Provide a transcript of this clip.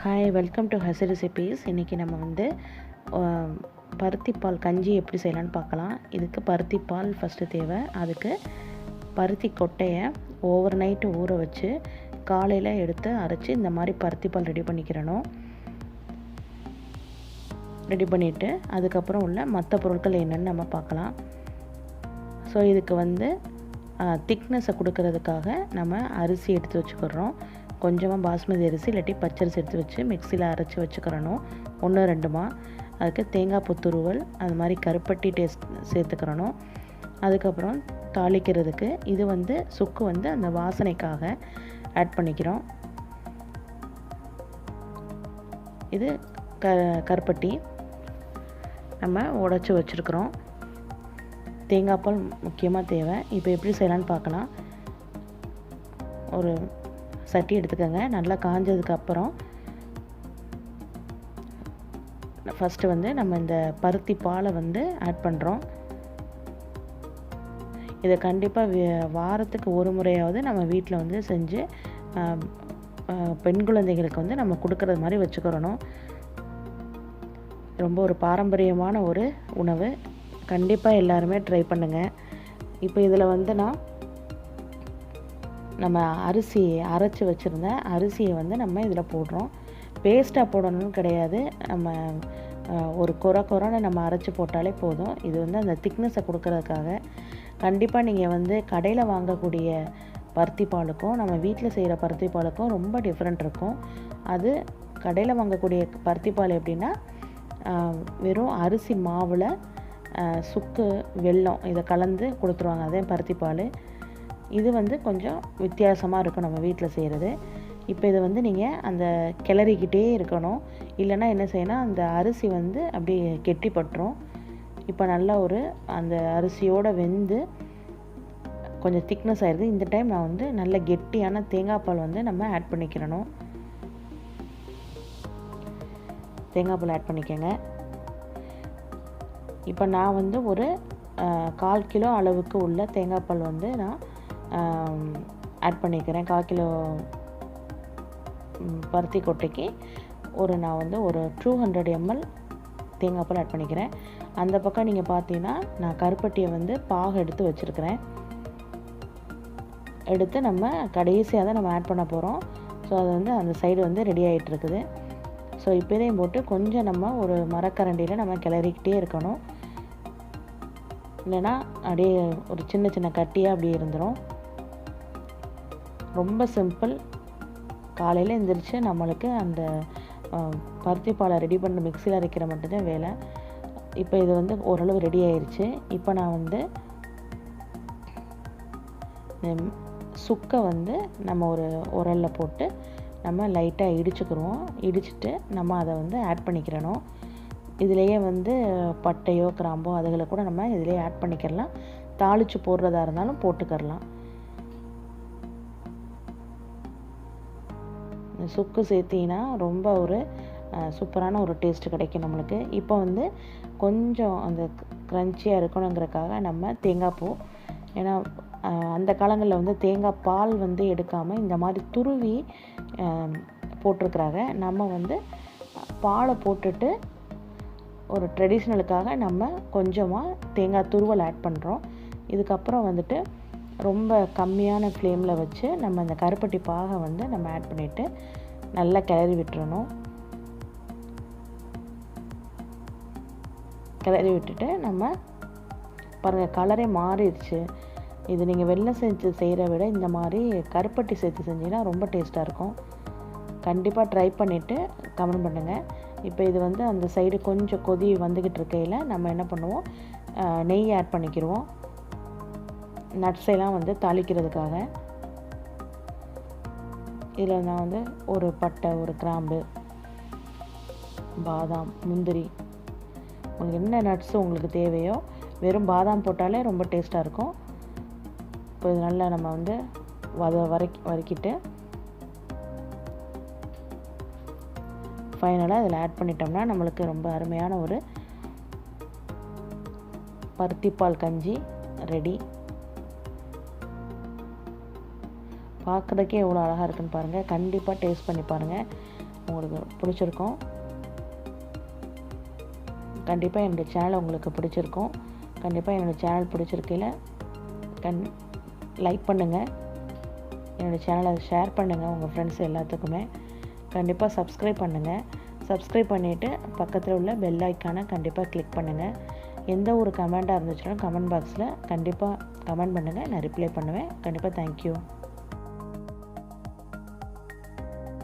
Hi, welcome to has recipes. இன்றைக்கி நம்ம வந்து பருத்திப்பால் கஞ்சி எப்படி செய்யலான்னு பார்க்கலாம். இதுக்கு பருத்திப்பால் ஃபஸ்ட்டு தேவை. அதுக்கு பருத்தி கொட்டையை ஓவர் நைட்டு ஊற வச்சு காலையில் எடுத்து அரைச்சி இந்த மாதிரி பருத்திப்பால் ரெடி பண்ணிக்கிறணும். ரெடி பண்ணிவிட்டு அதுக்கப்புறம் உள்ள மற்ற பொருட்கள் என்னென்னு நம்ம பார்க்கலாம். ஸோ இதுக்கு வந்து திக்னஸை கொடுக்கறதுக்காக நம்ம அரிசி எடுத்து வச்சுக்கிறோம். கொஞ்சமாக பாஸ்மதி அரிசி இல்லாட்டி பச்சரிசி எடுத்து வச்சு மிக்சியில் அரைச்சி வச்சுக்கிறணும், 1-2மா. அதுக்கு தேங்காய் புத்துருவல், அது மாதிரி கருப்பட்டி டேஸ்ட் சேர்த்துக்கிறணும். அதுக்கப்புறம் தாளிக்கிறதுக்கு இது வந்து சுக்கு வந்து அந்த வாசனைக்காக ஆட் பண்ணிக்கிறோம். இது கருப்பட்டி நம்ம உடைச்சி வச்சுருக்குறோம். தேங்காய் பால் முக்கியமாக தேவை. இப்போ எப்படி செய்யலான்னு பார்க்கலாம். ஒரு சட்டி எடுத்துக்கோங்க. நல்லா காஞ்சதுக்கப்புறம் ஃபஸ்ட்டு வந்து நம்ம இந்த பருத்தி பாலை வந்து ஆட் பண்ணுறோம். இதை கண்டிப்பாக வாரத்துக்கு ஒரு முறையாவது நம்ம வீட்டில் வந்து செஞ்சு பெண் குழந்தைகளுக்கு வந்து நம்ம கொடுக்குறது மாதிரி வச்சுக்கிறணும். ரொம்ப ஒரு பாரம்பரியமான ஒரு உணவு. கண்டிப்பாக எல்லாருமே ட்ரை பண்ணுங்கள். இப்போ இதில் வந்து நம்ம அரிசி அரைச்சி வச்சுருந்த அரிசியை வந்து நம்ம இதில் போடுறோம். பேஸ்ட்டாக போடணும்னு கிடையாது. நம்ம ஒரு குறைன்னு நம்ம அரைச்சி போட்டாலே போதும். இது வந்து அந்த திக்னஸை கொடுக்கறதுக்காக. கண்டிப்பாக நீங்கள் வந்து கடையில் வாங்கக்கூடிய பருத்தி பாலுக்கும் நம்ம வீட்டில் செய்கிற பருத்தி பாலுக்கும் ரொம்ப டிஃப்ரெண்ட் இருக்கும். அது கடையில் வாங்கக்கூடிய பருத்தி பால் எப்படின்னா வெறும் அரிசி மாவில் சுக்கு, வெல்லம் இதை கலந்து கொடுத்துருவாங்க. அதே பருத்தி பால். இது வந்து கொஞ்சம் வித்தியாசமாக இருக்கும் நம்ம வீட்டில் செய்கிறது. இப்போ இதை வந்து நீங்கள் அந்த கிளறிக்கிட்டே இருக்கணும். இல்லைன்னா என்ன செய்யணும், அந்த அரிசி வந்து அப்படியே கெட்டிப்பட்டுரும். இப்போ நல்லா ஒரு அந்த அரிசியோடு வெந்து கொஞ்சம் திக்னஸ் ஆகிடுது. இந்த டைம் நான் வந்து நல்ல கெட்டியான தேங்காய் பால் வந்து நம்ம ஆட் பண்ணிக்கிறணும். தேங்காய் பால் ஆட் பண்ணிக்கோங்க. இப்போ நான் வந்து ஒரு 1/4 கிலோ அளவுக்கு உள்ள தேங்காய் பால் வந்து நான் ஆட் பண்ணிக்கிறேன். 1/4 கிலோ பருத்தி கொட்டைக்கு நான் வந்து ஒரு 200 ml தேங்காய் பால் ஆட் பண்ணிக்கிறேன். அந்த பக்கம் நீங்கள் பார்த்தீங்கன்னா நான் கருப்பட்டியை வந்து பாகு எடுத்து வச்சுருக்கிறேன். எடுத்து நம்ம கடைசியாக தான் நம்ம ஆட் பண்ண போகிறோம். ஸோ அது வந்து அந்த சைடு வந்து ரெடி ஆகிட்டு இருக்குது. ஸோ இப்போ இதையும் போட்டு கொஞ்சம் நம்ம ஒரு மரக்கரண்டியில் நம்ம கிளறிக்கிட்டே இருக்கணும். இல்லைன்னா அப்படியே ஒரு சின்ன சின்ன கட்டியாக அப்படியே இருந்துடும். ரொம்ப சிம்பிள். காலையில் எழுந்திரிச்சு நம்மளுக்கு அந்த பருத்தி பாலை ரெடி பண்ண மிக்சியில் அரைக்கிற மட்டும்தான் வேலை. இப்போ இது வந்து ஓரளவு ரெடி ஆயிடுச்சு. இப்போ நான் வந்து சுக்கை வந்து நம்ம ஒரு உரலில் போட்டு நம்ம லைட்டாக இடிச்சுட்டு நம்ம அதை வந்து ஆட் பண்ணிக்கிறணும். இதிலேயே வந்து பட்டையோ கிராம்போ அதுகளை கூட நம்ம இதிலே ஆட் பண்ணிக்கிறலாம். தாளித்து போடுறதா இருந்தாலும் போட்டுக்கிறலாம். சுக்கு சேர்த்திங்கன்னா ரொம்ப ஒரு சூப்பரான ஒரு டேஸ்ட்டு கிடைக்கும் நம்மளுக்கு. இப்போ வந்து கொஞ்சம் அந்த க்ரன்ச்சியாக இருக்கணுங்கிறக்காக நம்ம தேங்காய் பூ, ஏன்னா அந்த காலங்களில் வந்து தேங்காய் பால் வந்து எடுக்காமல் இந்த மாதிரி துருவி போட்டிருக்கிறாங்க. நம்ம வந்து பாலை போட்டுட்டு ஒரு ட்ரெடிஷ்னலுக்காக நம்ம கொஞ்சமாக தேங்காய் துருவல் ஆட் பண்ணுறோம். இதுக்கப்புறம் வந்துட்டு ரொம்ப கம்மியான ஃப்ளேமில் வச்சு நம்ம இந்த கருப்பட்டி பாகை வந்து நம்ம ஆட் பண்ணிவிட்டு நல்லா கிளறி விட்டுறணும். கிளறி விட்டுட்டு நம்ம பாருங்கள், கலரே மாறிடுச்சு. இது நீங்கள் வெள்ளை செஞ்சு செய்கிற விட இந்த மாதிரி கருப்பட்டி சேர்த்து செஞ்சிங்கன்னா ரொம்ப டேஸ்ட்டாக இருக்கும். கண்டிப்பாக ட்ரை பண்ணிவிட்டு கமெண்ட் பண்ணுங்கள். இப்போ இது வந்து அந்த சைடு கொஞ்சம் கொதி வந்துக்கிட்டு இருக்கையில் நம்ம என்ன பண்ணுவோம், நெய் ஆட் பண்ணிக்கிடுவோம். நட்ஸெல்லாம் வந்து தாளிக்கிறதுக்காக. இதில் நான் வந்து ஒரு பட்டை, ஒரு கிராம்பு, பாதாம், முந்திரி, உங்களுக்கு என்ன நட்ஸு உங்களுக்கு தேவையோ, வெறும் பாதாம் போட்டாலே ரொம்ப டேஸ்ட்டாக இருக்கும். இப்போ இது நல்லா நம்ம வந்து வதக்கிட்டு ஃபைனலாக இதில் ஆட் பண்ணிட்டோம்னா நம்மளுக்கு ரொம்ப அருமையான ஒரு பருத்திப்பால் கஞ்சி ரெடி. பார்க்குறதுக்கே எவ்வளோ அழகாக இருக்குன்னு பாருங்கள். கண்டிப்பாக டேஸ்ட் பண்ணி பாருங்கள். உங்களுக்கு பிடிச்சிருக்கும். கண்டிப்பாக என்னோடய சேனல் உங்களுக்கு பிடிச்சிருக்கும். கண்டிப்பாக என்னோடய சேனல் பிடிச்சிருக்கையில் லைக் பண்ணுங்கள். என்னோடய சேனலை ஷேர் பண்ணுங்கள் உங்கள் ஃப்ரெண்ட்ஸ் எல்லாத்துக்குமே. கண்டிப்பாக சப்ஸ்கிரைப் பண்ணுங்கள். சப்ஸ்கிரைப் பண்ணிவிட்டு பக்கத்தில் உள்ள பெல் ஐக்கானை கண்டிப்பாக கிளிக் பண்ணுங்கள். எந்த ஒரு கமெண்ட்டாக இருந்துச்சுன்னா கமெண்ட் பாக்ஸில் கண்டிப்பாக கமெண்ட் பண்ணுங்கள். நான் ரிப்ளை பண்ணுவேன். கண்டிப்பாக தேங்க்யூ.